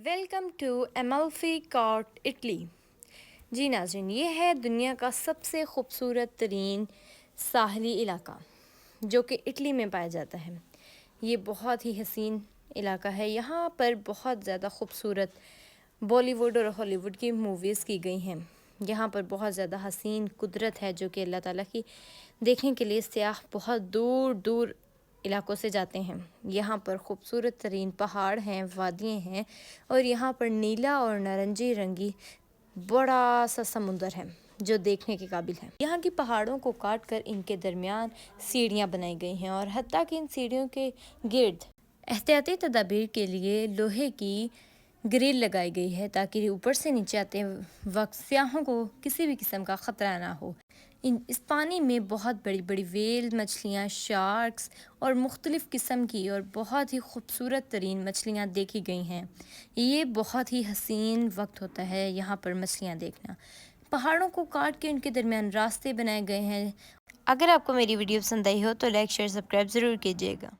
Welcome to Amalfi کارٹ Italy. جی ناظرین، یہ ہے دنیا کا سب سے خوبصورت ترین ساحلی علاقہ جو کہ اٹلی میں پایا جاتا ہے۔ یہ بہت ہی حسین علاقہ ہے۔ یہاں پر بہت زیادہ خوبصورت بالی ووڈ اور ہالی ووڈ کی موویز کی گئی ہیں۔ یہاں پر بہت زیادہ حسین قدرت ہے جو کہ اللہ تعالیٰ کی دیکھنے کے لیے سیاح بہت دور دور علاقوں سے جاتے ہیں۔ یہاں پر خوبصورت ترین پہاڑ ہیں، وادیاں ہیں، اور یہاں پر نیلا اور نارنجی رنگی بڑا سا سمندر ہے جو دیکھنے کے قابل ہے۔ یہاں کی پہاڑوں کو کاٹ کر ان کے درمیان سیڑھیاں بنائی گئی ہیں، اور حتیٰ کہ ان سیڑھیوں کے گرد احتیاطی تدابیر کے لیے لوہے کی گرل لگائی گئی ہے تاکہ اوپر سے نیچے آتے وقت سیاحوں کو کسی بھی قسم کا خطرہ نہ ہو۔ اس پانی میں بہت بڑی بڑی ویل مچھلیاں، شارکس اور مختلف قسم کی اور بہت ہی خوبصورت ترین مچھلیاں دیکھی گئی ہیں۔ یہ بہت ہی حسین وقت ہوتا ہے یہاں پر مچھلیاں دیکھنا۔ پہاڑوں کو کاٹ کے ان کے درمیان راستے بنائے گئے ہیں۔ اگر آپ کو میری ویڈیو پسند آئی ہو تو لائک، شیئر، سبسکرائب ضرور کیجیے گا۔